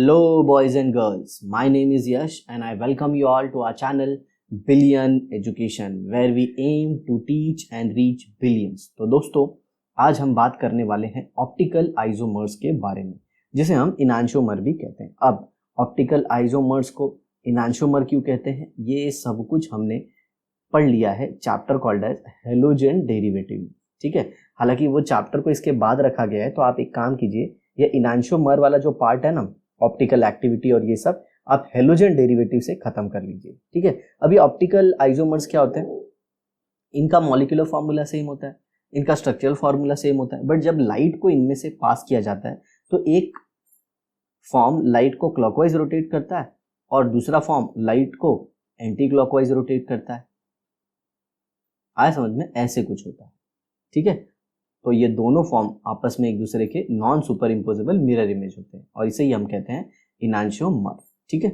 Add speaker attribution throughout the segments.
Speaker 1: Hello, boys and girls. My name is Yash, and I welcome you all to our channel Billion Education, where we aim to teach and reach billions. तो दोस्तों, आज हम बात करने वाले हैं optical isomers के बारे में, जिसे हम इनांशोमर भी कहते हैं। अब ऑप्टिकल आइसोमर्स को इनांशोमर क्यों कहते हैं, ये सब कुछ हमने पढ़ लिया है chapter called as halogen derivative. ठीक है, हालांकि वो चैप्टर को इसके बाद रखा गया है, तो आप एक काम कीजिए, ये इनांशोमर वाला जो पार्ट है ना, ऑप्टिकल एक्टिविटी और ये सब, आप हेलोजन डेरिवेटिव से खत्म कर लीजिए। ठीक है, अभी ऑप्टिकल आइसोमर्स क्या होते हैं, इनका मॉलिक्यूलर फॉर्मूला सेम होता है, इनका स्ट्रक्चरल फॉर्मूला सेम होता है, बट जब लाइट को इनमें से पास किया जाता है तो एक फॉर्म लाइट को क्लॉकवाइज रोटेट करता है और दूसरा फॉर्म लाइट को एंटी क्लॉकवाइज रोटेट करता है। आया समझ में? ऐसे कुछ होता है। ठीक है, तो ये दोनों फॉर्म आपस में एक दूसरे के non superimposable mirror image होते हैं और इसे ही हम कहते हैं इनांशोमर। ठीक है,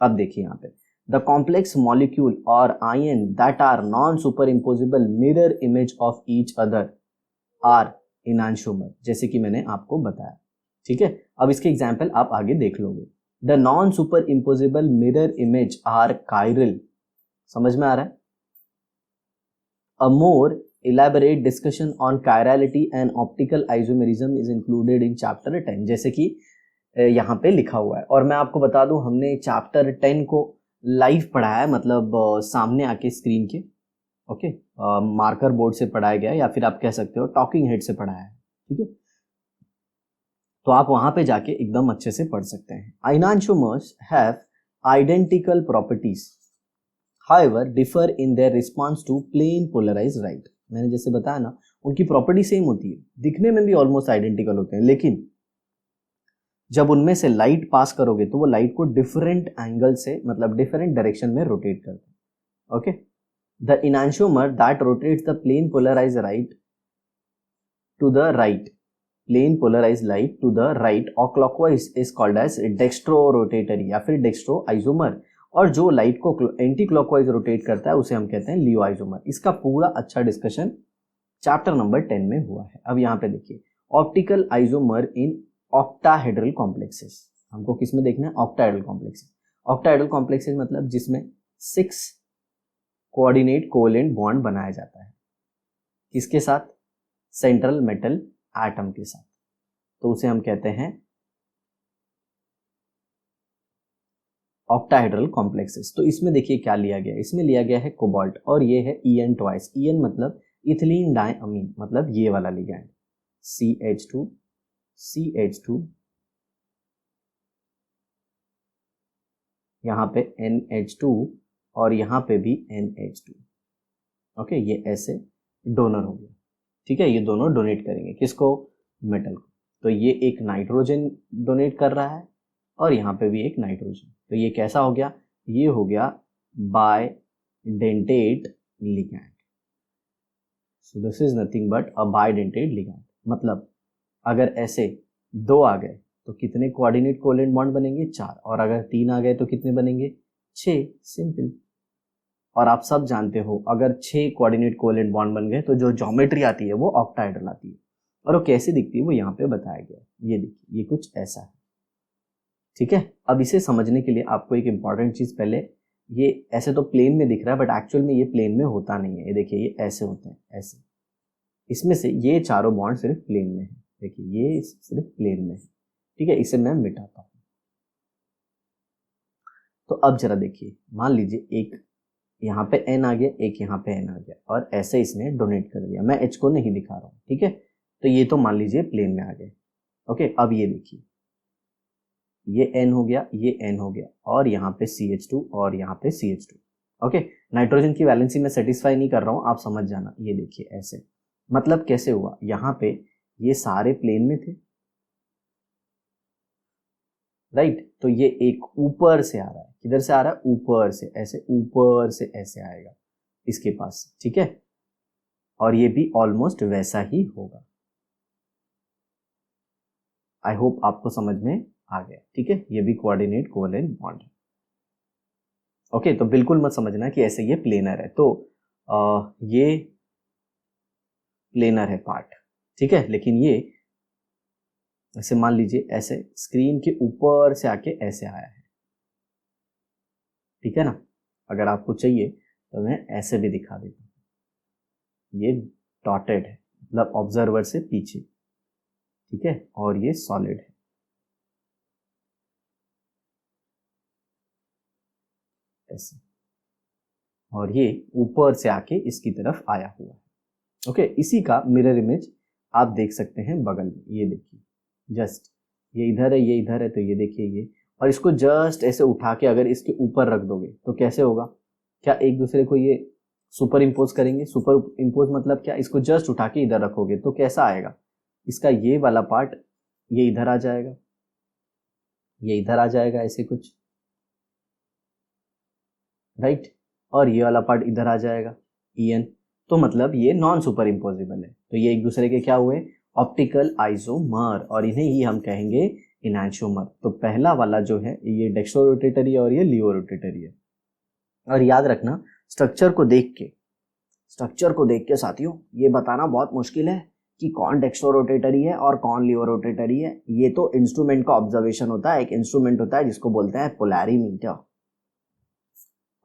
Speaker 1: अब देखिए यहाँ पे, द कॉम्प्लेक्स मॉलिक्यूल और ion that are non superimposable mirror image of each other are enantiomer, जैसे कि मैंने आपको बताया। ठीक है, अब इसके एग्जाम्पल आप आगे देख लोगे। The non superimposable mirror image are chiral. समझ में आ रहा है? A more elaborate discussion on chirality and optical isomerism is included in chapter 10, जैसे कि यहाँ पे लिखा हुआ है। और मैं आपको बता दूं, हमने चैप्टर 10 को लाइव पढ़ाया है, मतलब सामने आके स्क्रीन के, ओके, मार्कर बोर्ड से पढ़ाया गया, या फिर आप कह सकते हो टॉकिंग हेड से पढ़ाया है। ठीक है, तो आप वहां पे जाके एकदम अच्छे से पढ़ सकते हैं। Enantiomers have identical properties however differ in their response to plane polarized light। मैंने जैसे बताया ना, उनकी प्रॉपर्टी सेम होती है, दिखने में भी ऑलमोस्ट आइडेंटिकल होते हैं, लेकिन जब उनमें से लाइट पास करोगे तो वो लाइट को डिफरेंट एंगल से, मतलब डिफरेंट डायरेक्शन में रोटेट करते हैं। Okay, the enantiomer that rotates the plane polarized light to the right, plane polarized light to the right और clockwise is called as dextrorotatory या फिर डेक्स्ट्रो आइसोमर, और जो लाइट को एंटी क्लॉकवाइज रोटेट करता है उसे हम कहते हैं लियो आइसोमर। इसका पूरा अच्छा डिस्कशन चैप्टर नंबर 10 में हुआ है। अब यहाँ पे देखिए, optical isomer in octahedral complexes. हमको किस में देखना है? Octahedral complexes. ऑक्टाहेड्रल कॉम्प्लेक्सेस मतलब जिसमें 6 कोऑर्डिनेट कोवेलेंट बॉन्ड बनाया जाता है। किसके साथ? सेंट्रल मेटल एटम के साथ, तो उसे हम कहते हैं ऑक्टाहेड्रल कॉम्प्लेक्सेस। तो इसमें देखिए क्या लिया गया है, इसमें लिया गया है कोबाल्ट और ये है EN ट्वाइस। EN मतलब इथिलीन डायअमीन, मतलब ये वाला लिगैंड CH2 CH2, यहाँ पे NH2 और यहाँ पे भी NH2। ओके, ये ऐसे डोनर हो गया। ठीक है, ये दोनों डोनेट करेंगे किसको? मेटल को। तो ये एक नाइट्रोजन डोनेट कर रहा है और यहाँ पे भी एक नाइट्रोजन, तो ये कैसा हो गया? ये हो गया bidentate ligand. So this is nothing but a bidentate ligand. मतलब अगर ऐसे 2 आ गए तो कितने कोऑर्डिनेट कोवेलेंट बॉन्ड बनेंगे? 4। और अगर 3 आ गए तो कितने बनेंगे? 6। सिंपल। और आप सब जानते हो, अगर 6 कोऑर्डिनेट कोवेलेंट बॉन्ड बन गए तो जो ज्योमेट्री आती है वो ऑक्टाहेड्रल आती है, और वो कैसी दिखती है वो यहाँ पे बताया गया है। ये देखिए, ये कुछ ऐसा है। ठीक है, अब इसे समझने के लिए आपको एक इंपॉर्टेंट चीज, पहले ये ऐसे तो प्लेन में दिख रहा है, बट एक्चुअल में ये प्लेन में होता नहीं है। ये देखिए, ये ऐसे होते हैं, ऐसे। इसमें से ये चारों बॉन्ड सिर्फ प्लेन में है। देखिए, ये सिर्फ प्लेन में है। ठीक है, इसे मैं मिटाता हूं। तो अब जरा देखिए, मान लीजिए एक यहाँ पे N आ गया, एक यहाँ पे N आ गया, और ऐसे इसने डोनेट कर दिया। मैं H को नहीं दिखा रहा हूँ। ठीक है, तो ये तो मान लीजिए प्लेन में आ गए। ओके, अब ये देखिए, ये N हो गया, ये N हो गया, और यहाँ पे CH2 और यहाँ पे CH2। ओके, नाइट्रोजन की वैलेंसी में सेटिस्फाई नहीं कर रहा हूँ, आप समझ जाना। ये देखिए ऐसे, मतलब कैसे हुआ? यहाँ पे ये सारे प्लेन में थे, राइट? तो ये एक ऊपर से आ रहा है। किधर से आ रहा है? ऊपर से। ऐसे ऊपर से ऐसे आएगा इसके पास। ठीक है, और ये भी ऑलमोस्ट वैसा ही होगा। आई होप आपको समझ में आ गया। ठीक है, ये भी कोऑर्डिनेट कोवेलेंट बॉन्ड है। ओके, तो बिल्कुल मत समझना कि ऐसे ये प्लेनर है। तो ये प्लेनर है पार्ट, ठीक है, लेकिन ये ऐसे मान लीजिए ऐसे स्क्रीन के ऊपर से आके ऐसे आया है, ठीक है ना। अगर आपको चाहिए तो मैं ऐसे भी दिखा देता हूँ। ये डॉटेड है, मतलब ऑब्जर्वर से पीछे, ठीक है, और ये सॉलिड है ऐसे, और ये ऊपर से आके इसकी तरफ आया हुआ है। ओके, इसी का मिरर इमेज आप देख सकते हैं बगल में, ये देखिए, जस्ट ये इधर है, ये इधर है, तो ये देखिए ये, और इसको जस्ट ऐसे उठा के अगर इसके ऊपर रख दोगे तो कैसे होगा? क्या एक दूसरे को ये सुपर इम्पोज करेंगे? सुपर इम्पोज मतलब क्या? इसको जस्ट उठा के इधर रखोगे तो कैसा आएगा? इसका ये वाला पार्ट ये इधर आ जाएगा, ये इधर आ जाएगा, ऐसे कुछ, राइट, और ये वाला पार्ट इधर आ जाएगा, EN। तो मतलब ये नॉन सुपर इम्पोजिबल है। तो ये एक दूसरे के क्या हुए? ऑप्टिकल आइसोमर, और इन्हें ही हम कहेंगे इनैंशियोमर। तो पहला वाला जो है ये डेक्स्ट्रोरोटेटरी है और ये लियोरोटेटरी है। और याद रखना, स्ट्रक्चर को देख के साथियों ये बताना बहुत मुश्किल है कि कौन डेक्स्ट्रोरोटेटरी है और कौन लियोरोटेटरी है। ये तो इंस्ट्रूमेंट का ऑब्जर्वेशन होता है। एक इंस्ट्रूमेंट होता है जिसको बोलते हैं पोलैरीमीटर।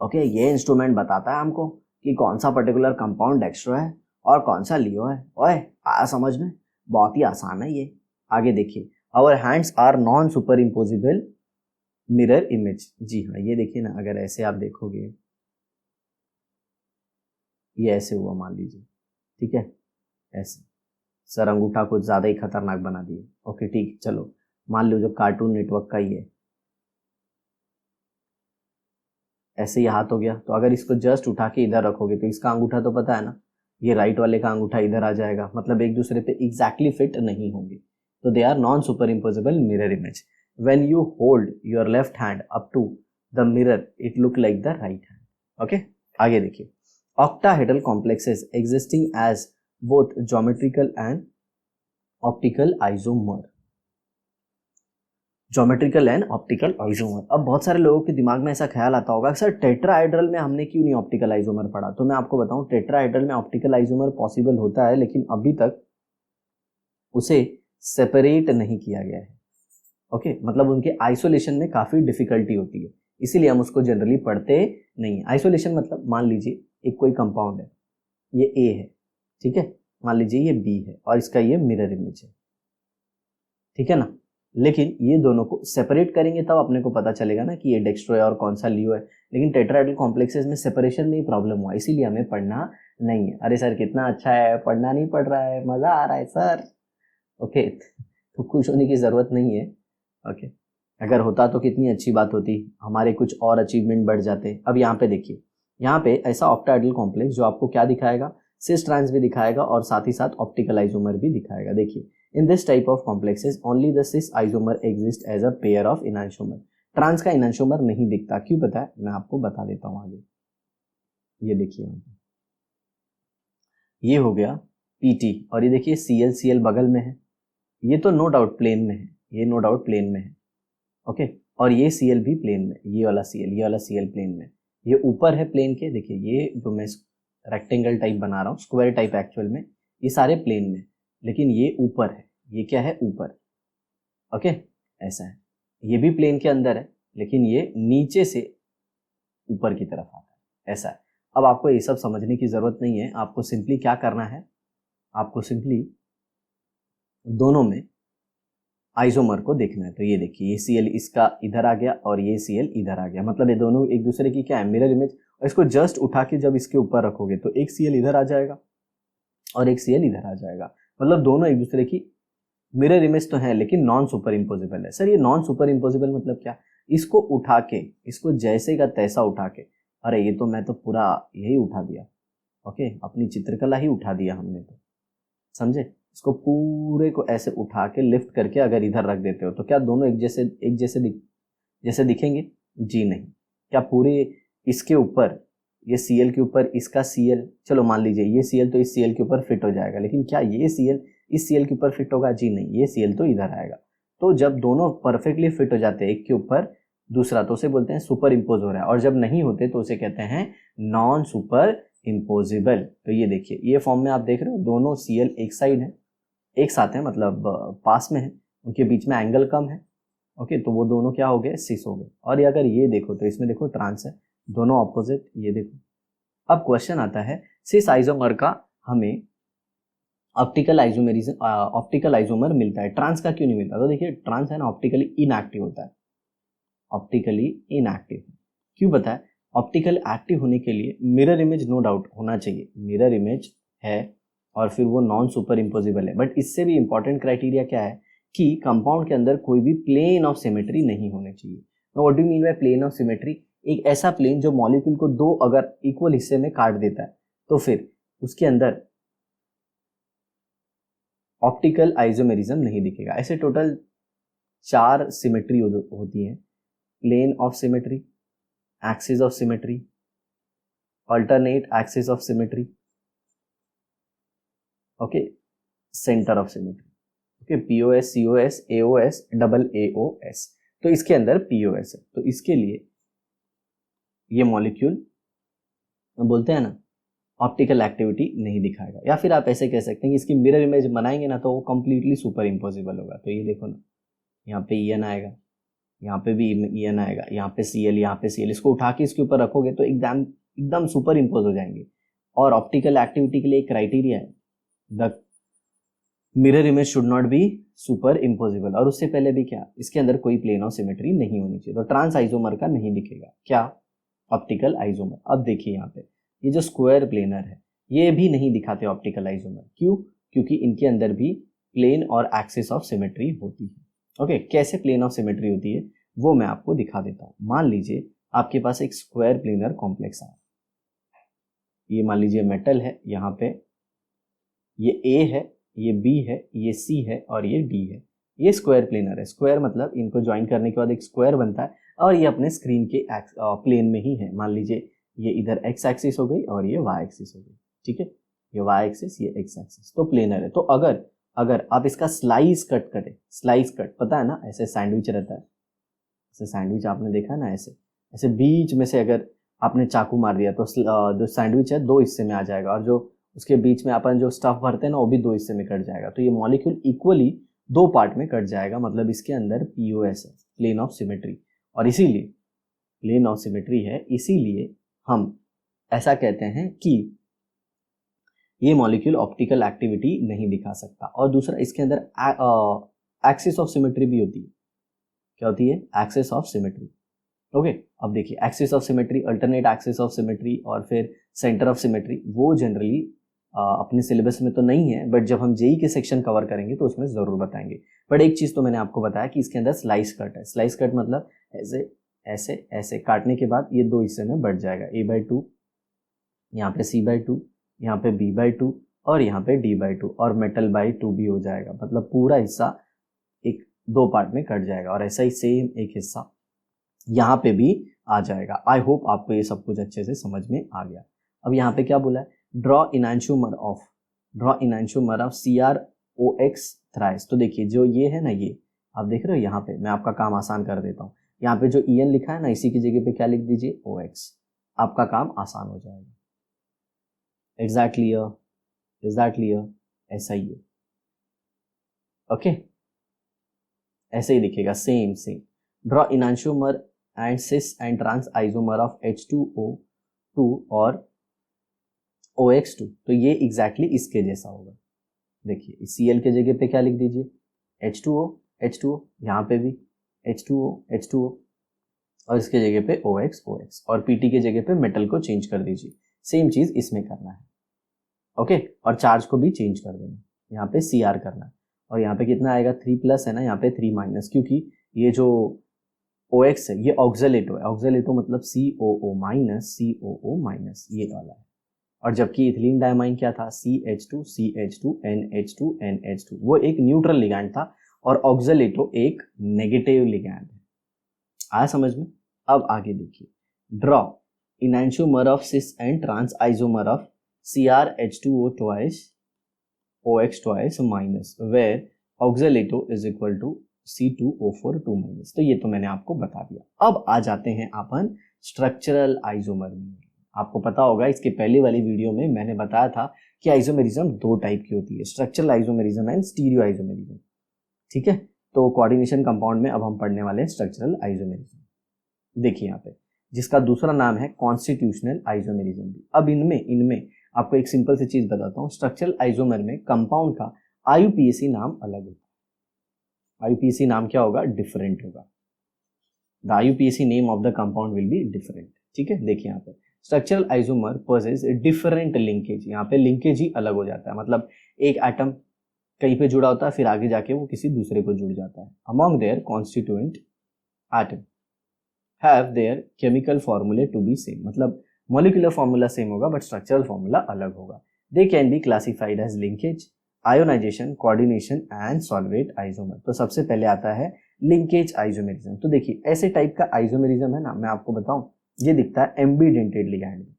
Speaker 1: ओके, ये इंस्ट्रूमेंट बताता है हमको कि कौन सा पर्टिकुलर कंपाउंड डेक्स्ट्रो है और कौन सा लियो है। ओए, आया समझ में? बहुत ही आसान है ये। आगे देखिए, our hands are non superimposable mirror image. जी हाँ, ये देखिए ना, अगर ऐसे आप देखोगे, ये ऐसे हुआ मान लीजिए, ठीक है, ऐसे। सर अंगूठा कुछ ज़्यादा ही खतरनाक बना दिए। ओके ठीक, चलो मान लो जो कार्टून नेटवर्क का ही है, ऐसे ही हाथ हो गया। तो अगर इसको जस्ट उठा के इधर रखोगे तो इसका अंगूठा तो पता है ना, ये राइट वाले का अंगूठा इधर आ जाएगा, मतलब एक दूसरे पे एग्जैक्टली फिट नहीं होंगे। तो they are non superimposable mirror image. When you hold your left hand up to the mirror it look like the right hand. Okay, आगे देखिए, octahedral complexes existing as both geometrical and optical isomer। Geometrical and optical isomer. अब बहुत सारे लोगों के दिमाग में ऐसा ख्याल आता होगा, सर टेट्राहेड्रल में हमने क्यों नहीं ऑप्टिकल आइसोमर पढ़ा? तो मैं आपको बताऊं, टेट्राहेड्रल में ऑप्टिकल आइसोमर पॉसिबल होता है, लेकिन अभी तक उसे सेपरेट नहीं किया गया है। ओके, मतलब उनके आइसोलेशन में काफ़ी डिफिकल्टी होती है, इसीलिए हम उसको जनरली पढ़ते नहीं। आइसोलेशन मतलब मान लीजिए एक कोई कंपाउंड है, ये A है, ठीक है, मान लीजिए ये B है और इसका ये मिरर इमेज है, ठीक है ना। लेकिन ये दोनों को सेपरेट करेंगे तब अपने को पता चलेगा ना कि ये डेक्स्ट्रो है और कौन सा लियो है। लेकिन टेट्राहेड्रल कॉम्प्लेक्सेस में सेपरेशन में ही प्रॉब्लम हुआ, इसीलिए हमें पढ़ना नहीं है। अरे सर कितना अच्छा है, पढ़ना नहीं पड़ रहा है, मज़ा आ रहा है सर। ओके, तो खुश होने की ज़रूरत नहीं है। ओके, अगर होता तो कितनी अच्छी बात होती, हमारे कुछ और अचीवमेंट बढ़ जाते। अब यहाँ पे देखिए, यहाँ पे ऐसा ऑक्टाहेड्रल कॉम्प्लेक्स जो आपको क्या दिखाएगा? सिस ट्रांस भी दिखाएगा और साथ ही साथ ऑप्टिकल आइसोमर भी दिखाएगा। देखिए, in this type of complexes only the cis isomer exist as a pair of enantiomer. Trans का इनैंशियोमर नहीं दिखता, क्यों पता है? मैं आपको बता देता हूँ आगे। ये देखिए, ये हो गया PT, और ये देखिए CL बगल में है, ये तो नो डाउट प्लेन में है, ये नो डाउट प्लेन में है। ओके, और ये CL भी प्लेन में, ये वाला CL प्लेन में, ये ऊपर है प्लेन के। देखिए ये जो मैं रेक्टेंगल टाइप बना रहा हूँ, स्क्वायर टाइप एक्चुअल में, ये सारे प्लेन में, लेकिन ये ऊपर है, ये क्या है? ऊपर। ओके, ऐसा है। ये भी प्लेन के अंदर है, लेकिन ये नीचे से ऊपर की तरफ आता है, ऐसा है। अब आपको ये सब समझने की ज़रूरत नहीं है, आपको सिंपली क्या करना है, आपको सिंपली दोनों में आइसोमर को देखना है। तो ये देखिए, ये CL इसका इधर आ गया और ये CL इधर आ गया, मतलब ये दोनों एक दूसरे की क्या है? Mirror image. और इसको जस्ट उठा के जब इसके ऊपर रखोगे तो एक CL इधर आ जाएगा और एक CL इधर आ जाएगा, मतलब दोनों एक दूसरे की मिरर इमेज तो है, लेकिन नॉन सुपर इम्पोजिबल है। सर ये नॉन सुपर इम्पोजिबल मतलब क्या? इसको उठा के, इसको जैसे का तैसा उठा के, अरे ये तो मैं तो पूरा यही उठा दिया। ओके, अपनी चित्रकला ही उठा दिया हमने, तो समझे? इसको पूरे को ऐसे उठा के लिफ्ट करके अगर इधर रख देते हो तो क्या दोनों एक जैसे दिखेंगे? जी नहीं। क्या पूरे इसके ऊपर, ये CL के ऊपर इसका CL, चलो मान लीजिए ये CL तो इस CL के ऊपर फिट हो जाएगा, लेकिन क्या ये CL इस CL के ऊपर फिट होगा? जी नहीं, ये CL तो इधर आएगा। तो जब दोनों परफेक्टली फिट हो जाते हैं एक के ऊपर दूसरा, तो उसे बोलते हैं सुपर इम्पोज हो रहा है, और जब नहीं होते तो उसे कहते हैं नॉन सुपर इम्पोजिबल। तो ये देखिए, ये फॉर्म में आप देख रहे हो, दोनों CL एक साइड है, एक साथ है, मतलब पास में है, उनके बीच में एंगल कम है, ओके, तो वो दोनों क्या हो गए, सिस हो गए। और अगर ये देखो तो इसमें देखो ट्रांस है, दोनों ऑपोजिट, ये देखो। अब क्वेश्चन आता है सिस आइसोमर का हमें ऑप्टिकल आइसोमर मिलता है, ट्रांस का क्यों नहीं मिलता? तो देखिए ट्रांस है ना ऑप्टिकली इनएक्टिव होता है, ऑप्टिकली इनएक्टिव। क्यों पता है? ऑप्टिकल एक्टिव होने के लिए मिरर इमेज नो डाउट होना चाहिए, मिरर इमेज है और फिर वो नॉन सुपर इम्पोजिबल है। बट इससे भी इंपॉर्टेंट क्राइटेरिया क्या है कि कंपाउंड के अंदर कोई भी प्लेन ऑफ सिमेट्री नहीं होने चाहिए। What do mean by plane of symmetry? एक ऐसा प्लेन जो मॉलिक्यूल को दो अगर इक्वल हिस्से में काट देता है तो फिर उसके अंदर ऑप्टिकल आइसोमेरिज्म नहीं दिखेगा। ऐसे टोटल 4 सिमेट्री होती हैं, plane of symmetry, axis of symmetry, alternate axis of symmetry, okay, centre of symmetry, okay, POS, COS, AOS, double AOS. तो इसके अंदर पीओएस है, तो इसके लिए ये मॉलिक्यूल बोलते हैं ना ऑप्टिकल एक्टिविटी नहीं दिखाएगा। या फिर आप ऐसे कह सकते हैं कि इसकी मिरर इमेज बनाएंगे ना तो वो कंप्लीटली सुपर इम्पोसिबल होगा। तो ये देखो ना, यहाँ पे ईएन आएगा, यहाँ पे भी ईएन आएगा, यहाँ पे सीएल, यहाँ पे सीएल, इसको उठा के इसके ऊपर रखोगे तो एकदम एकदम सुपर इम्पोज हो जाएंगे। और ऑप्टिकल एक्टिविटी के लिए एक क्राइटेरिया है, the mirror image should not be super imposable. और उससे पहले भी क्या, इसके अंदर कोई प्लेन ऑफ सिमेट्री नहीं होनी चाहिए। तो ट्रांस आइसोमर का नहीं दिखेगा क्या, ऑप्टिकल आइसोमर। अब देखिए यहाँ पे ये जो स्क्वायर प्लेनर है ये भी नहीं दिखाते ऑप्टिकल आइसोमर। क्यों? क्योंकि इनके अंदर भी प्लेन और एक्सिस ऑफ सिमेट्री होती है। ओके, कैसे प्लेन ऑफ सिमेट्री होती है वो मैं आपको दिखा देता हूँ। मान लीजिए आपके पास एक स्क्वायर प्लेनर कॉम्प्लेक्स है, ये मान लीजिए मेटल है, यहाँ पे ये ए है, ये बी है, ये सी है और ये डी है। ये स्क्वायर प्लेनर है। स्क्वायर मतलब इनको ज्वाइन करने के बाद एक स्क्वायर बनता है और ये अपने स्क्रीन के प्लेन में ही है। मान लीजिए ये इधर एक्स एक्सिस हो गई और ये वाई एक्सिस हो गई, ठीक है, ये वाई एक्सिस, ये एक्स एक्सिस, तो प्लेनर है। तो अगर अगर आप इसका स्लाइस कट करें, स्लाइस कट पता है ना, ऐसे सैंडविच रहता है, ऐसे सैंडविच आपने देखा है ना, ऐसे ऐसे बीच में से अगर आपने चाकू मार दिया तो जो सैंडविच है 2 हिस्से में आ जाएगा और जो उसके बीच में अपन जो स्टफ भरते हैं ना वो भी 2 हिस्से में कट जाएगा। तो ये मॉलिक्यूल इक्वली 2 पार्ट में कट जाएगा, मतलब इसके अंदर पीओएस है, प्लेन ऑफ सिमेट्री। और इसीलिए प्लेन ऑफ सिमेट्री है, इसीलिए हम ऐसा कहते हैं कि ये मॉलिक्यूल ऑप्टिकल एक्टिविटी नहीं दिखा सकता। और दूसरा, इसके अंदर एक्सिस ऑफ सिमेट्री भी होती है। क्या होती है? Axis of symmetry. ओके, अब देखिए axis of symmetry, alternate axis of symmetry और फिर सेंटर ऑफ सिमेट्री, वो जनरली अपने सिलेबस में तो नहीं है, बट जब हम जेई के सेक्शन कवर करेंगे तो उसमें ज़रूर बताएंगे। बट एक चीज़ तो मैंने आपको बताया कि इसके अंदर स्लाइस कट है। स्लाइस कट मतलब ऐसे ऐसे ऐसे काटने के बाद ये 2 हिस्से में बढ़ जाएगा, a/2, यहाँ पे c/2, यहाँ पे b/2 और यहाँ पे d/2 और metal/2 भी हो जाएगा। मतलब पूरा हिस्सा एक 2 पार्ट में कट जाएगा और ऐसा ही सेम एक हिस्सा यहाँ पे भी आ जाएगा। आई होप आपको ये सब कुछ अच्छे से समझ में आ गया। अब यहाँ पे क्या बोला है, draw enantiomer of CrOX thrice. तो देखिए जो ये है ना, ये आप देख रहे हो, यहाँ पे मैं आपका काम आसान कर देता हूँ। यहाँ पे जो EN लिखा है ना, इसी की जगह पे क्या लिख दीजिए, OX, आपका काम आसान हो जाएगा। Is that clear? ऐसा ही है, ओके, ऐसे ही दिखेगा, same. Draw enantiomer and cis and trans isomer of H2O2 और OX2। तो ये एग्जैक्टली इसके जैसा होगा। देखिए Cl के जगह पे क्या लिख दीजिए, H2O, यहाँ पे भी H2O और इसके जगह पे OX और PT के जगह पे मेटल को चेंज कर दीजिए। सेम चीज इसमें करना है, ओके। और चार्ज को भी चेंज कर देना, यहाँ पे Cr करना है और यहाँ पे कितना आएगा, 3+ है ना, यहाँ पे 3-, क्योंकि ये जो OX है ये ऑक्सलेटो है। ऑक्सलेटो मतलब COO-, ये वाला है। और जबकि इथिलीन डायमाइन क्या था, CH2, वो एक न्यूट्रल लिगैंड था और ऑक्सलेटो एक नेगेटिव लिगैंड है। आया समझ में? अब आगे देखिए, draw enantiomer of cis and trans isomer of CrH2O twice OX twice minus where oxalato is equal to C2O4 2-। तो ये तो मैंने आपको बता दिया। अब आ जाते हैं अपन स्ट्रक्चरल आइसोमर में। आपको पता होगा इसके पहले वाली वीडियो में मैंने बताया था कि आइसोमेरिज्म 2 टाइप की होती है, structural isomerism and stereo isomerism, ठीक है। तो कोऑर्डिनेशन कंपाउंड में अब हम पढ़ने वाले हैं स्ट्रक्चरल आइसोमेरिज्म। देखिए यहाँ पे जिसका दूसरा नाम है कॉन्स्टिट्यूशनल आइसोमेरिज्म भी। अब इनमें आपको एक सिंपल सी चीज बताता हूँ, स्ट्रक्चरल आइसोमर में कंपाउंड का आईयूपीएसी नाम अलग होता है। आईयूपीएसी नाम क्या होगा? डिफरेंट होगा। The IUPAC name of the compound will be different. ठीक है, देखिए यहाँ पे structural isomer poses different linkage, यहाँ पे लिंकेज ही अलग हो जाता है, मतलब एक एटम कहीं पे जुड़ा होता है फिर आगे जाके वो किसी दूसरे को जुड़ जाता है। Among their constituent atom have their chemical formulae to be same, मतलब मॉलिक्यूलर फॉर्मूला सेम होगा बट स्ट्रक्चरल फॉर्मूला अलग होगा। They can be classified as linkage, ionisation, coordination and solvate isomer. तो सबसे पहले आता है लिंकेज आइसोमेरिज्म। तो देखिए ऐसे टाइप का आइसोमेरिज्म है ना, मैं आपको बताऊं, ये दिखता है एम्बीडेंटेड लिगैंड में।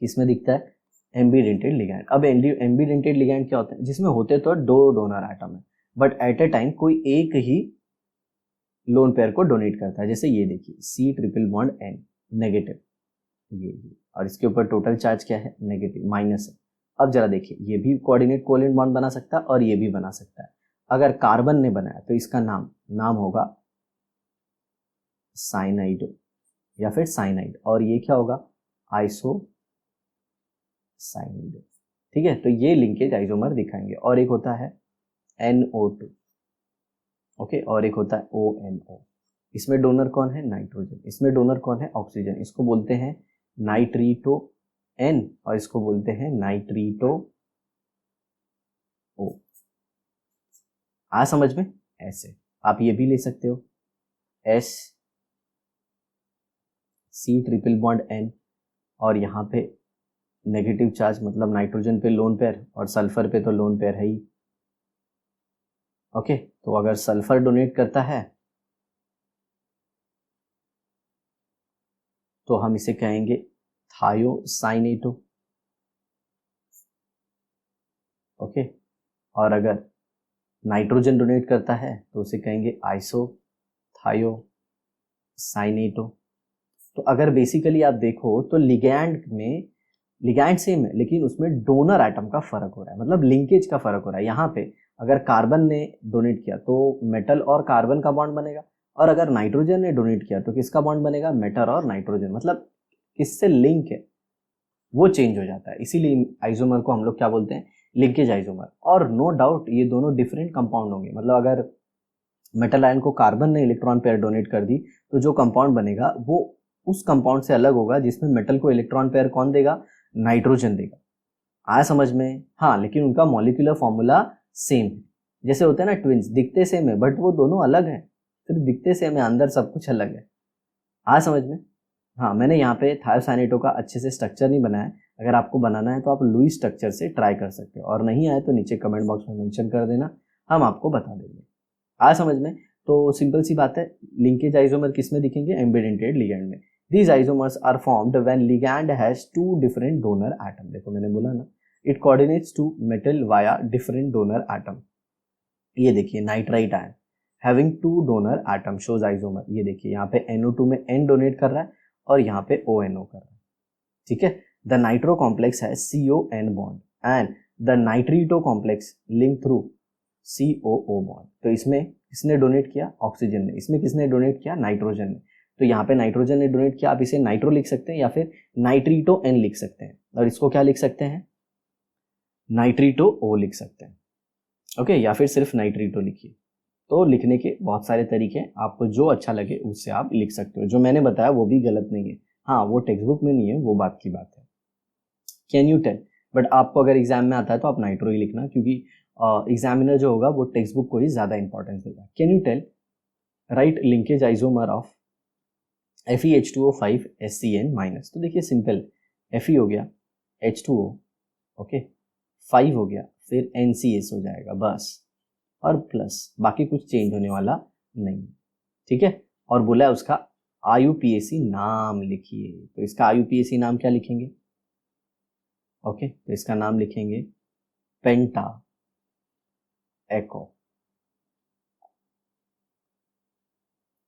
Speaker 1: किसमें दिखता है? एम्बीडेंटेड लिगैंड। अब एम्बीडेंटेड लिगैंड क्या होता है? जिसमें होते तो दो डोनर एटम है बट एट ए टाइम कोई एक ही लोन पेयर को डोनेट करता है। जैसे ये देखिए C triple bond N negative, ये और इसके ऊपर टोटल चार्ज क्या है? नेगेटिव, माइनस है। अब जरा देखिए ये भी कोऑर्डिनेट कोवेलेंट बॉन्ड बना सकता है और ये भी बना सकता है। अगर कार्बन ने बनाया तो इसका नाम होगा साइनाइडो या फिर साइनाइड, और ये क्या होगा? आइसो साइनाइडो। ठीक है, तो ये लिंकेज आइसोमर दिखाएंगे। और एक होता है NO2, ओके, और एक होता है ONO। इसमें डोनर कौन है? नाइट्रोजन। इसमें डोनर कौन है? ऑक्सीजन। इसको बोलते हैं नाइट्रीटो N और इसको बोलते हैं नाइट्रीटो O। आ समझ में? ऐसे आप ये भी ले सकते हो C ट्रिपल बॉन्ड N और यहाँ पे नेगेटिव चार्ज, मतलब नाइट्रोजन पे लोन पेयर और सल्फर पे तो लोन पेयर है ही। ओके, तो अगर सल्फर डोनेट करता है तो हम इसे कहेंगे थायोसाइनेटो। ओके, और अगर नाइट्रोजन डोनेट करता है तो उसे कहेंगे आइसोथायोसाइनेटो। तो अगर बेसिकली आप देखो तो लिगैंड सेम है लेकिन उसमें डोनर एटम का फर्क हो रहा है, मतलब लिंकेज का फर्क हो रहा है। यहाँ पे अगर कार्बन ने डोनेट किया तो मेटल और कार्बन का बॉन्ड बनेगा, और अगर नाइट्रोजन ने डोनेट किया तो किसका बॉन्ड बनेगा? मेटल और नाइट्रोजन, मतलब किससे लिंक है वो चेंज हो जाता है। इसीलिए आइसोमर को हम लोग क्या बोलते हैं? Linkage isomer. और नो डाउट ये दोनों डिफरेंट कंपाउंड होंगे, मतलब अगर मेटल आयन को कार्बन ने इलेक्ट्रॉन पेयर डोनेट कर दी तो जो कंपाउंड बनेगा वो उस कंपाउंड से अलग होगा जिसमें मेटल को इलेक्ट्रॉन पेयर कौन देगा? नाइट्रोजन देगा। आया समझ में? हाँ, लेकिन उनका मॉलिक्यूलर फॉर्मूला सेम है। जैसे होते हैं ना ट्विंस, दिखते सेम है बट वो दोनों अलग है, सिर्फ दिखते सेम है, अंदर सब कुछ अलग है। आया समझ में? हाँ, मैंने यहाँ पे थायोसाइनेटो का अच्छे से स्ट्रक्चर नहीं बनाया। अगर आपको बनाना है तो आप लुईस स्ट्रक्चर से ट्राई कर सकते हो, और नहीं आए तो नीचे कमेंट बॉक्स में मेंशन कर देना, हम आपको बता देंगे। आया समझ में? तो सिंपल सी बात है, लिंकेज आइसोमर किस में दिखेंगे? एम्बीडेंटेड लिगैंड में। These isomers are formed when ligand has two different donor atom। देखो मैंने बोला ना, it coordinates to metal via different donor atom। ये देखिए nitrite ion having two donor atom shows isomer। ये देखिए यहाँ पे NO2 में N डोनेट कर रहा है और यहाँ पे ONO कर रहा है। ठीक है, the nitro complex has CON bond and the nitrito complex linked through COO bond। तो इसमें किसने डोनेट किया? ऑक्सीजन ने। इसमें किसने डोनेट किया? नाइट्रोजन ने। तो यहाँ पे नाइट्रोजन ने डोनेट किया, आप इसे नाइट्रो लिख सकते हैं या फिर नाइट्रीटो N लिख सकते हैं, और इसको क्या लिख सकते हैं? नाइट्रीटो O लिख सकते हैं। ओके, या फिर सिर्फ नाइट्रीटो लिखिए। तो लिखने के बहुत सारे तरीके हैं, आपको जो अच्छा लगे उससे आप लिख सकते हो। जो मैंने बताया वो भी गलत नहीं है, हाँ वो टेक्स्ट बुक में नहीं है, वो बात की बात है। कैन यू टेल, बट आपको अगर एग्जाम में आता है तो आप नाइट्रो ही लिखना, क्योंकि एग्जामिनर जो होगा वो टेक्स्ट बुक को ही ज़्यादा इंपॉर्टेंस देगा। Can you tell write linkage isomer of FeH2O5 SCN minus. तो देखिए सिंपल, Fe हो गया, H2O, ओके, 5 हो गया, फिर NCS हो जाएगा बस, और प्लस, बाकी कुछ चेंज होने वाला नहीं। ठीक है, और बोला है उसका IUPAC नाम लिखिए, तो इसका IUPAC नाम क्या लिखेंगे? ओके, तो इसका नाम लिखेंगे पेंटा एको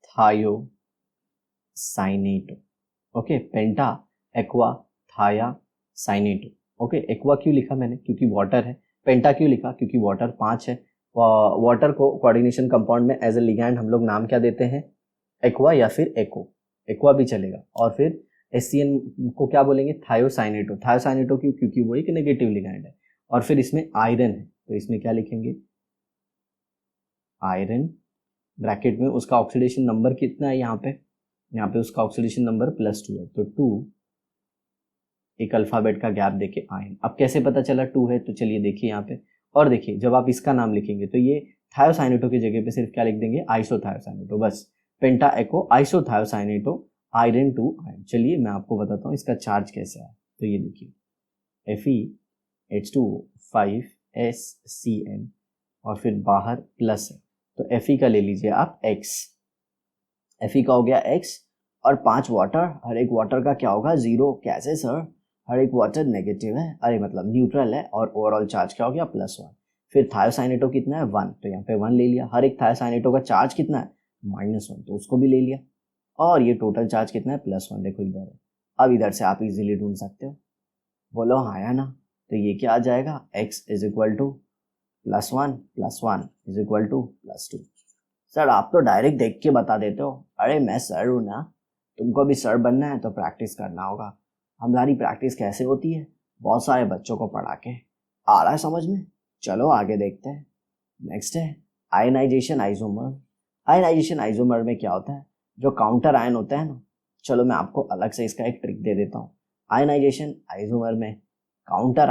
Speaker 1: थायो साइनेटो। ओके, पेंटा एक्वा थाया साइनेटो। ओके, एक्वा क्यों लिखा मैंने? क्योंकि वाटर है। पेंटा क्यों लिखा? क्योंकि वाटर 5 है। वाटर को कोऑर्डिनेशन कंपाउंड में एज ए लिगैंड हम लोग नाम क्या देते हैं, एक्वा या फिर एको, एक्वा भी चलेगा। और फिर HCN को क्या बोलेंगे, थायोसाइनेटो, थायोसाइनेटो क्यों, क्योंकि वो एक नेगेटिव लिगैंड है। और फिर इसमें आयरन है तो इसमें क्या लिखेंगे, आयरन, ब्रैकेट में उसका ऑक्सीडेशन नंबर कितना है, यहाँ पे उसका ऑक्सीडेशन नंबर +2 है, तो 2 एक अल्फाबेट का गैप देके आयन। अब कैसे पता चला 2 है, तो चलिए देखिए यहाँ पे, और देखिए जब आप इसका नाम लिखेंगे तो ये थायोसाइनेटो की जगह पे सिर्फ क्या लिख देंगे, आइसोथायोसाइनेटो, बस पेंटा एको आइसोथायोसाइनेटो आयरन 2 आयन। चलिए मैं आपको बताता हूँ इसका चार्ज कैसे है। तो ये देखिए FeH2 5SCN और फिर बाहर प्लस है, तो Fe का ले लीजिए आप X, Fe का हो गया X, और 5 वाटर, हर एक वाटर का क्या होगा 0, कैसे सर, हर एक वाटर नेगेटिव है, अरे मतलब न्यूट्रल है, और ओवरऑल चार्ज क्या हो गया +1। फिर थायोसाइनेटो कितना है 1, तो यहाँ पे 1 ले लिया, हर एक थायोसाइनेटो का चार्ज कितना है -1, तो उसको भी ले लिया, और ये टोटल चार्ज कितना है +1, देखो इधर है। अब इधर से आप इजीली ढूंढ सकते हो, बोलो हाँ या ना, तो ये क्या आ जाएगा, x = +1 + 1 = +2। सर आप तो डायरेक्ट देख के बता देते हो, अरे मैं सर हूँ ना, तुमको भी सर बनना है तो प्रैक्टिस करना होगा। हमारी प्रैक्टिस कैसे होती है, बहुत सारे बच्चों को पढ़ा के, आ रहा है समझ में, चलो आगे देखते हैं। नेक्स्ट है आयनाइजेशन आइसोमर। आयनाइजेशन आइसोमर में क्या होता है, जो काउंटर आयन होता है ना, चलो मैं आपको अलग से इसका एक ट्रिक दे देता हूँ। आयनाइजेशन आइसोमर में काउंटर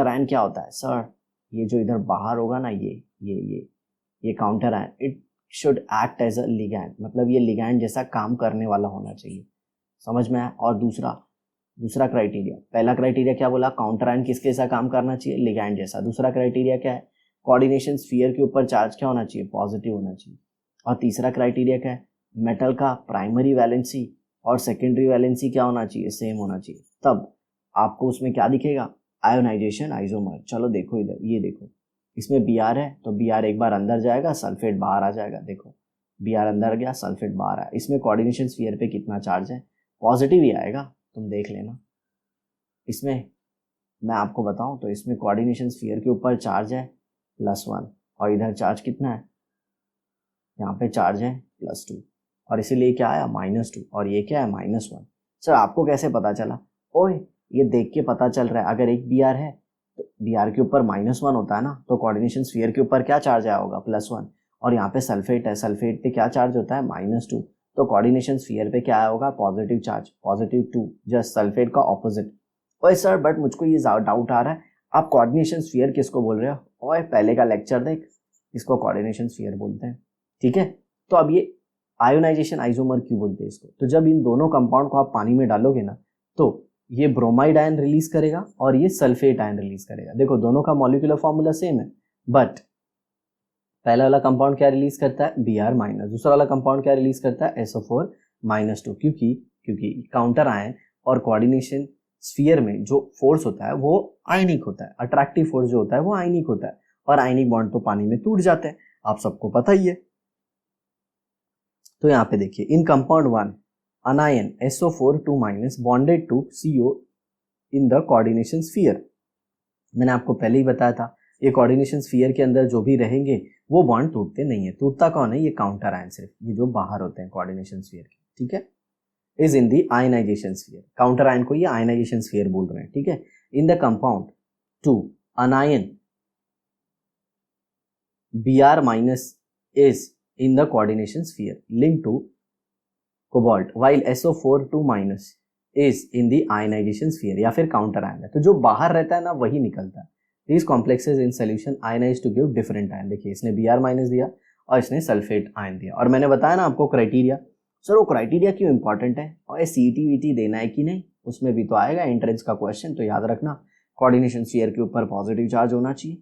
Speaker 1: आयन क्या होता है सर, ये जो इधर बाहर होगा ना, ये counter ion, it should act as a ligand, मतलब ये लिगैंड जैसा काम करने वाला होना चाहिए, समझ में आया। और दूसरा क्राइटेरिया, पहला क्राइटेरिया क्या बोला, काउंटर आयन किसके जैसा काम करना चाहिए, लिगैंड जैसा। दूसरा क्राइटेरिया क्या है, कोऑर्डिनेशन स्फीयर के ऊपर चार्ज क्या होना चाहिए, पॉजिटिव होना चाहिए। और तीसरा क्राइटेरिया क्या है, मेटल का प्राइमरी वैलेंसी और सेकेंडरी वैलेंसी क्या होना चाहिए, सेम होना चाहिए, तब आपको उसमें क्या दिखेगा, आयोनाइजेशन आइसोमर। चलो देखो इधर, ये देखो इसमें Br है, तो Br एक बार अंदर जाएगा, सल्फेट बाहर आ जाएगा, देखो Br अंदर गया, सल्फेट बाहर आया। इसमें कोऑर्डिनेशन स्फीयर पे कितना चार्ज है, पॉजिटिव ही आएगा, तुम देख लेना। इसमें मैं आपको बताऊं तो इसमें कोऑर्डिनेशन स्फीयर के ऊपर चार्ज है +1, और इधर चार्ज कितना है, यहाँ पे चार्ज है +2, और इसीलिए क्या आया -2, और ये क्या है -1। सर आपको कैसे पता चला, ओए ये देख के पता चल रहा है, अगर एक Br है तो Br के ऊपर -1 होता है ना, तो कोऑर्डिनेशन स्फीयर के ऊपर क्या चार्ज आया होगा, +1, और यहाँ पे सल्फेट है, सल्फेट पे क्या चार्ज होता है -2, तो कोऑर्डिनेशन स्फीयर पे क्या आया होगा, पॉजिटिव चार्ज, +2, जस्ट सल्फेट का ऑपोजिट। ओए सर बट मुझको ये डाउट आ रहा है, आप कोऑर्डिनेशन स्फीयर किसको बोल रहे हो, ओए पहले का लेक्चर देख, इसको कोऑर्डिनेशन स्फीयर बोलते हैं, ठीक है। तो अब ये आयोनाइजेशन आइसोमर क्यों बोलते हैं इसको, तो जब इन दोनों कंपाउंड को आप पानी में डालोगे ना, तो ये ब्रोमाइड आयन रिलीज करेगा और ये सल्फेट आयन रिलीज करेगा। देखो दोनों का मॉलिक्यूलर फॉर्मूला सेम है, बट पहला वाला कंपाउंड क्या रिलीज करता है, Br-, दूसरा वाला कंपाउंड क्या रिलीज करता है, SO4-2, क्योंकि काउंटर आयन और कोऑर्डिनेशन स्फीयर में जो फोर्स होता है वो आयनिक होता है, अट्रैक्टिव फोर्स जो होता है वो आयनिक होता है, और आयनिक बॉन्ड तो पानी में टूट जाते हैं, आप सबको पता ही है। तो यहाँ पे देखिए, इन compound 1 anion SO4-2- bonded to CO in the coordination sphere। मैंने आपको पहले ही बताया था, ये कोऑर्डिनेशन स्फीयर के अंदर जो भी रहेंगे वो बॉन्ड टूटते नहीं है, टूटता कौन है, ये काउंटर आयन, सिर्फ ये जो बाहर होते हैं कोऑर्डिनेशन स्फीयर के, ठीक है। Is in the ionisation sphere, counter ion को ये आयनाइजेशन स्फीयर बोल रहे हैं, ठीक है। In the compound 2 anion Br- is in the coordination sphere linked to cobalt while SO4-2- is in the ionization sphere, या फिर काउंटर आयन है, तो जो बाहर रहता है ना वही निकलता है। These complexes in solution ionize to give different ion। देखिए इसने Br- दिया और इसने सल्फेट आयन दिया, और मैंने बताया ना आपको क्राइटेरिया, सर वो क्राइटेरिया क्यों इंपॉर्टेंट है, और CET-VT देना है कि नहीं, उसमें भी तो आएगा एंट्रेंस का क्वेश्चन, तो याद रखना कोऑर्डिनेशन स्फीयर के ऊपर पॉजिटिव चार्ज होना चाहिए,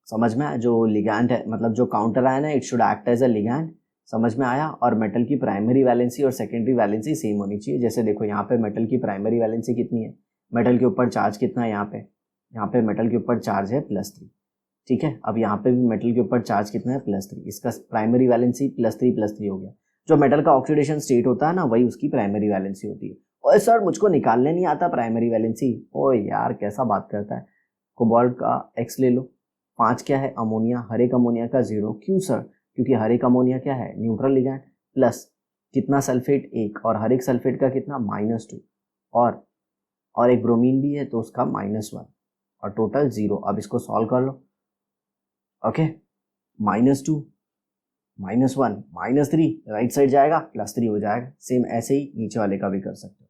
Speaker 1: समझ में आया। जो लिगैंड है, मतलब जो काउंटर आयन है, it should act as a ligand, समझ में आया। और मेटल की प्राइमरी वैलेंसी और सेकेंडरी वैलेंसी सेम होनी चाहिए। जैसे देखो यहाँ पे मेटल की प्राइमरी वैलेंसी कितनी है, मेटल के ऊपर चार्ज कितना है, यहाँ पे मेटल के ऊपर चार्ज है +3, ठीक है। अब यहाँ पे भी मेटल के ऊपर चार्ज कितना है, +3, इसका प्राइमरी वैलेंसी +3 हो गया। जो मेटल का ऑक्सीडेशन स्टेट होता है ना, वही उसकी प्राइमरी वैलेंसी होती है। और सर मुझको निकालने नहीं आता प्राइमरी वैलेंसी, ओ यार कैसा बात करता है, कोबाल्ट का X ले लो, 5 क्या है अमोनिया, हर एक अमोनिया का 0। क्यों सर? क्योंकि हर एक अमोनिया क्या है न्यूट्रल लिगैंड, प्लस कितना सल्फेट 1, और हर एक सल्फेट का कितना -2, और एक ब्रोमीन भी है तो उसका -1, और टोटल 0। अब इसको सॉल्व कर लो। ओके, -2 -1 -3, राइट साइड जाएगा +3 हो जाएगा। सेम ऐसे ही नीचे वाले का भी कर सकते हो।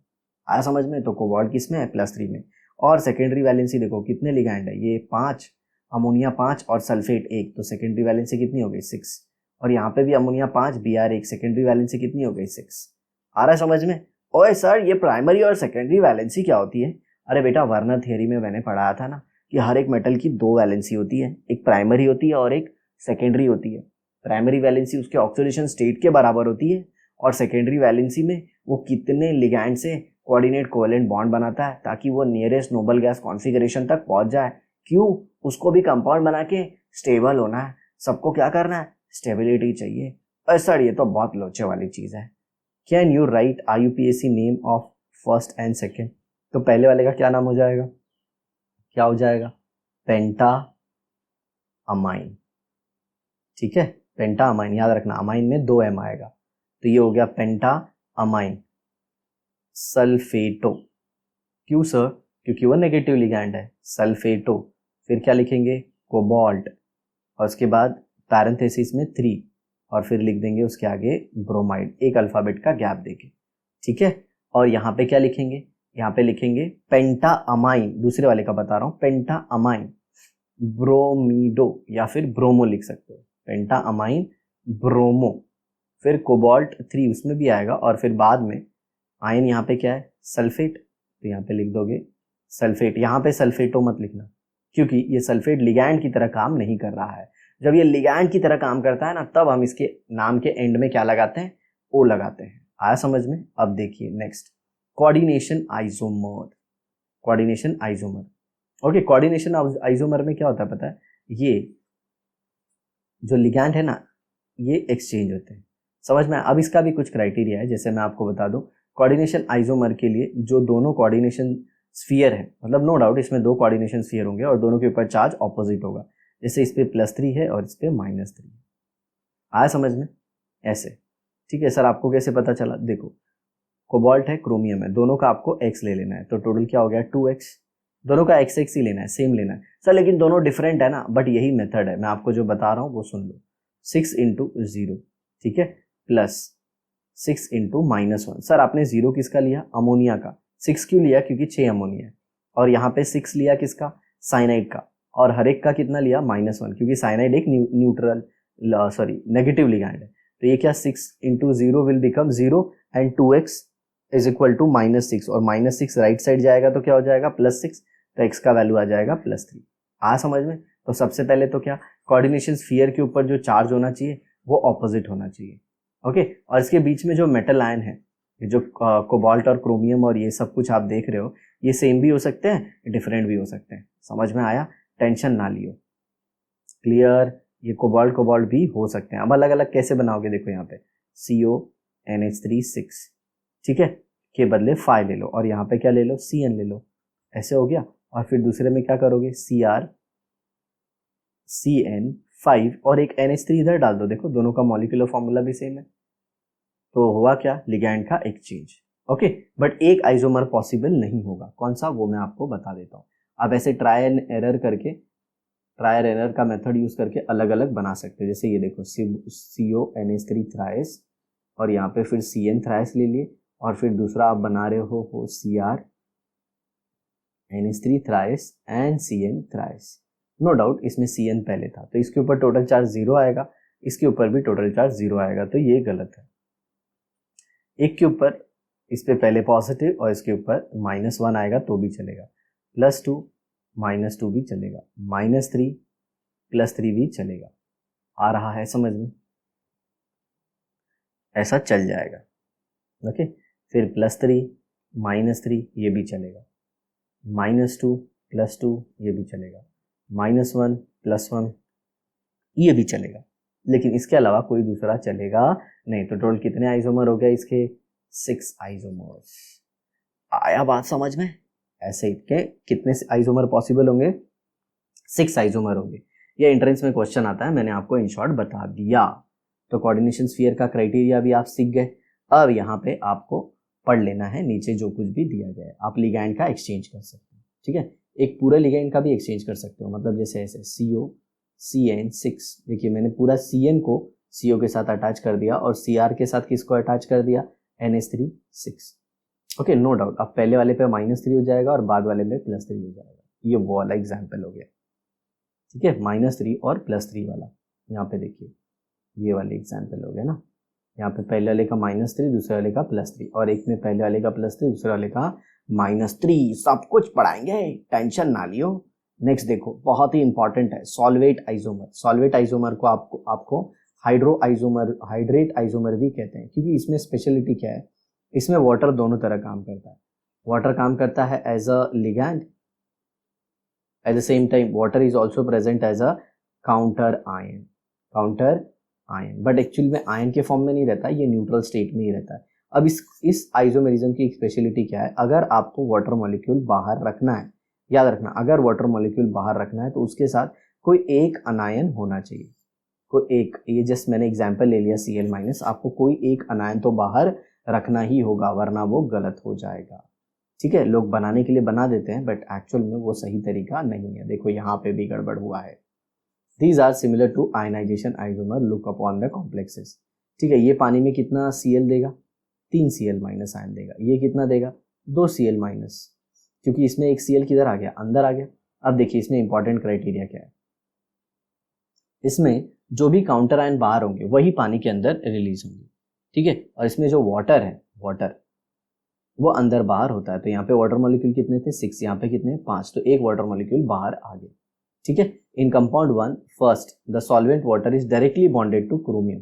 Speaker 1: आया समझ में? तो कोबाल्ट किस में है +3 में। और सेकेंडरी वैलेंसी देखो कितने लिगैंड है, ये 5, अमोनिया 5 और सल्फेट 1, तो सेकेंडरी वैलेंसी कितनी हो गई 6। और यहाँ पे भी अमोनिया 5 Br1, सेकेंडरी वैलेंसी कितनी हो गई 6। आ रहा है समझ में? ओए सर ये प्राइमरी और सेकेंडरी वैलेंसी क्या होती है? अरे बेटा वर्नर थियरी में मैंने पढ़ाया था ना कि हर एक मेटल की 2 वैलेंसी होती है, एक प्राइमरी होती है और एक सेकेंडरी होती है। प्राइमरी वैलेंसी उसके ऑक्सीडेशन स्टेट के बराबर होती है, और सेकेंडरी वैलेंसी में वो कितने लिगैंड से कोऑर्डिनेट कोवेलेंट बॉन्ड बनाता है ताकि वो नियरेस्ट नोबल गैस कॉन्फ़िगरेशन तक पहुंच जाए। क्यों? उसको भी कंपाउंड बना के स्टेबल होना है। सबको क्या करना है? स्टेबिलिटी चाहिए। और सर ये तो बहुत लोचे वाली चीज़ है। Can you right IUPAC name of first and second? तो पहले वाले का क्या नाम हो जाएगा? क्या हो जाएगा? पेंटा अमाइन। ठीक है, पेंटा अमाइन, याद रखना अमाइन में 2 M आएगा, तो ये हो गया पेंटा अमाइन सल्फेटो। क्यों सर? क्योंकि वो नेगेटिव लिगैंड है, सल्फेटो। फिर क्या लिखेंगे? कोबाल्ट, और उसके बाद पैरेंथेसिस में 3, और फिर लिख देंगे उसके आगे ब्रोमाइड, एक अल्फाबेट का गैप देके। ठीक है, और यहाँ पे क्या लिखेंगे? यहाँ पे लिखेंगे पेंटा अमाइन, दूसरे वाले का बता रहा हूँ, पेंटा अमाइन ब्रोमीडो, या फिर ब्रोमो लिख सकते हो, पेंटा अमाइन ब्रोमो। फिर कोबाल्ट 3 उसमें भी आएगा, और फिर बाद में आयन यहाँ पे क्या है? सल्फेट, तो यहाँ पे लिख दोगे सल्फेट। यहाँ पे सल्फेटो मत लिखना, क्योंकि ये सल्फेट लिगैंड की तरह काम नहीं कर रहा है। जब ये लिगैंड की तरह काम करता है ना, तब हम इसके नाम के एंड में क्या लगाते हैं? ओ लगाते हैं। आया समझ में? अब देखिए next, coordination isomer. Coordination isomer, okay, coordination isomer में क्या होता है पता है? ये जो लिगैंड है ना, ये एक्सचेंज होते हैं। समझ में? अब इसका भी कुछ क्राइटेरिया है, जैसे मैं आपको बता दूं, कोऑर्डिनेशन आइसोमर के लिए जो दोनों कोऑर्डिनेशन स्फीयर है, मतलब नो डाउट इसमें 2 कोऑर्डिनेशन स्फीयर होंगे और दोनों के ऊपर चार्ज ऑपोजिट होगा। जैसे इस पे +3 है और इस पे -3। आया समझ में? ऐसे। ठीक है सर, आपको कैसे पता चला? देखो, कोबाल्ट है, क्रोमियम है, दोनों का आपको x ले लेना है, तो टोटल क्या हो गया 2x। दोनों का x ही लेना है, सेम लेना है सर, लेकिन दोनों डिफरेंट है ना, बट यही मेथड है, मैं आपको जो बता रहा हूँ वो सुन लो। 6 × 0, ठीक है, प्लस 6 × -1। सर आपने 0 किसका लिया? अमोनिया का। 6 क्यों लिया? क्योंकि 6 अमोनिया है। और यहाँ पे 6 लिया किसका? साइनाइड का। और हर एक का कितना लिया? -1, क्योंकि साइनाइड एक न्यूट्रल नेगेटिव लिगैंड है। तो ये क्या 6 × 0 will become 0 and 2x is equal to -6, और -6 राइट साइड जाएगा तो क्या हो जाएगा? +6, तो x का वैल्यू आ जाएगा +3। आ समझ में? तो सबसे पहले तो क्या, कोऑर्डिनेशन स्फीयर के ऊपर जो चार्ज होना चाहिए वो ऑपोजिट होना चाहिए। ओके, और इसके बीच में जो मेटल आयन है, जो कोबाल्ट और क्रोमियम और ये सब कुछ आप देख रहे हो, ये सेम भी हो सकते हैं, डिफरेंट भी हो सकते हैं। समझ में आया? टेंशन ना लियो। क्लियर? ये कोबाल्ट कोबाल्ट भी हो सकते हैं। अब अलग अलग कैसे बनाओगे? देखो यहाँ पे CONH3 6, ठीक है, के बदले 5 ले लो, और यहाँ पे क्या ले लो? CN ले लो। ऐसे हो गया। और फिर दूसरे में क्या करोगे? CrCN5, और एक NH3 इधर डाल दो। देखो दोनों का मॉलिक्यूलर फॉर्मूला भी सेम है, तो हुआ क्या? लिगैंड का एक्सचेंज। ओके, बट एक आइसोमर पॉसिबल नहीं होगा। कौन सा? वो मैं आपको बता देता हूँ। आप ऐसे ट्राई एंड एरर का मेथड यूज करके अलग अलग बना सकते हैं। जैसे ये देखो, CONH3 थ्राइस, और यहाँ पे फिर CN थ्राइस ले लिए, और फिर दूसरा आप बना रहे हो CrNH3 thrice and CN thrice. No doubt इसमें CN पहले था, तो इसके ऊपर टोटल चार्ज 0 आएगा, इसके ऊपर भी टोटल चार्ज 0 आएगा, तो ये गलत है। एक के ऊपर इस पे पहले पॉजिटिव और इसके ऊपर -1 आएगा तो भी चलेगा, +2 -2 भी चलेगा, -3 +3 भी चलेगा। आ रहा है समझ में? ऐसा चल जाएगा। ओके, फिर +3 -3 ये भी चलेगा, -2 +2 ये भी चलेगा, -1 +1 ये भी चलेगा, लेकिन इसके अलावा कोई दूसरा चलेगा नहीं। तो टोटल कितने आइसोमर हो गए इसके? 6 आइसोमर्स। आया बात समझ में? ऐसे के कितने आइसोमर पॉसिबल होंगे? 6 आइसोमर होंगे। ये एंट्रेंस में क्वेश्चन आता है, मैंने आपको इन शॉर्ट बता दिया। तो कोऑर्डिनेशन स्फीयर का क्राइटेरिया भी आप सीख गए। अब यहाँ पे आपको पढ़ लेना है नीचे जो कुछ भी दिया गया है। आप लिगैंड का एक्सचेंज कर सकते हैं, ठीक है, एक पूरा लिगैंड का भी एक्सचेंज कर सकते हो, मतलब जैसे ऐसे CO CN6, देखिए मैंने पूरा CN को CO के साथ अटैच कर दिया और CR के साथ किसको अटैच कर दिया, NH3 6। Okay, no doubt. अब पहले वाले पे -3 हो जाएगा और बाद वाले पे +3 हो जाएगा। ये वो वाला एग्जाम्पल हो गया, ठीक है, -3 और +3 वाला। यहाँ पे देखिए ये वाले एग्जाम्पल हो गया ना, यहाँ पे पहले वाले का -3, दूसरे वाले का +3, और एक में पहले वाले का +3, दूसरे वाले का -3। सब कुछ पढ़ाएंगे, टेंशन ना लियो। नेक्स्ट देखो, बहुत ही इंपॉर्टेंट है, सॉल्वेट आइसोमर। सॉल्वेट आइसोमर को आपको हाइड्रेट आइसोमर भी कहते हैं, क्योंकि इसमें स्पेशलिटी क्या है, इसमें वाटर दोनों तरह काम करता है। वाटर काम करता है as a ligand, at the same time water is also present as a counter ion, but actual में आयन के फॉर्म में नहीं रहता है, ये न्यूट्रल स्टेट में ही रहता है। अब इस आइसोमेरिज्म की एक स्पेशलिटी क्या है, अगर आपको वाटर मॉलिक्यूल बाहर रखना है, याद रखना, अगर वाटर मॉलिक्यूल बाहर रखना है तो उसके साथ कोई एक अनायन होना चाहिए, कोई एक, ये जस्ट मैंने एग्जांपल ले लिया Cl-, आपको कोई एक अनायन तो बाहर रखना ही होगा, वरना वो गलत हो जाएगा, ठीक है। लोग बनाने के लिए बना देते हैं, बट एक्चुअल में वो सही तरीका नहीं है। देखो यहाँ पे भी गड़बड़ हुआ है। These are similar to ionization isomer, look upon the complexes, ठीक है। ये पानी में कितना Cl देगा, 3 Cl- आयन देगा। ये कितना देगा, 2 Cl-, क्योंकि इसमें एक Cl किधर आ गया, अंदर आ गया। अब देखिए इसमें इंपॉर्टेंट क्राइटेरिया क्या है, इसमें जो भी काउंटर आयन बाहर होंगे वही पानी के अंदर रिलीज होंगे, ठीक है। और इसमें जो वाटर है, वाटर वो अंदर बाहर होता है। तो यहाँ पे वाटर मॉलिक्यूल कितने थे, 6, यहाँ पे कितने, 5, तो एक वाटर मॉलिक्यूल बाहर आ गया, ठीक है। In compound 1 first the solvent water is directly bonded to chromium.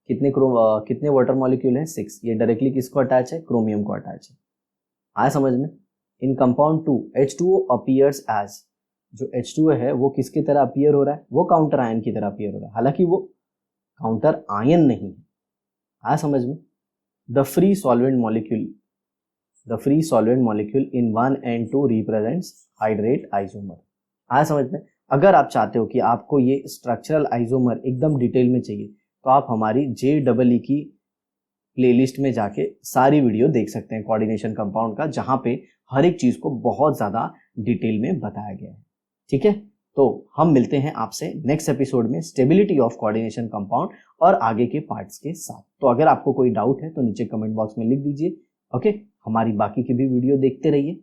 Speaker 1: कितने वाटर मॉलिक्यूल हैं, 6, ये डायरेक्टली किसको अटैच है, क्रोमियम को अटैच है। आया समझ में। इन कंपाउंड 2 H2O अपीयर्स एज, जो H2O है वो किसकी तरह अपीयर हो रहा है, वो काउंटर आयन की तरह अपीयर हो रहा है, हालांकि वो काउंटर आयन नहीं है। आया समझ में। The free solvent molecule in 1 and 2 represents hydrate isomer. आया समझ में। अगर आप चाहते हो कि आपको ये स्ट्रक्चरल आइसोमर एकदम डिटेल में चाहिए, तो आप हमारी JEE की प्लेलिस्ट में जाके सारी वीडियो देख सकते हैं कोऑर्डिनेशन कंपाउंड का, जहां पे हर एक चीज को बहुत ज्यादा डिटेल में बताया गया है, ठीक है। तो हम मिलते हैं आपसे नेक्स्ट एपिसोड में स्टेबिलिटी ऑफ कोऑर्डिनेशन कंपाउंड और आगे के पार्ट्स के साथ। तो अगर आपको कोई डाउट है तो नीचे कमेंट बॉक्स में लिख दीजिए, ओके। हमारी बाकी की भी वीडियो देखते रहिए,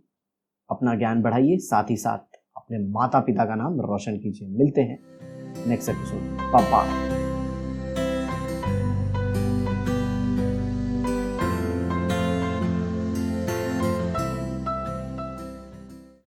Speaker 1: अपना ज्ञान बढ़ाइए, साथ ही साथ अपने माता पिता का नाम रोशन कीजिए। मिलते हैं नेक्स्ट एपिसोड, पापा।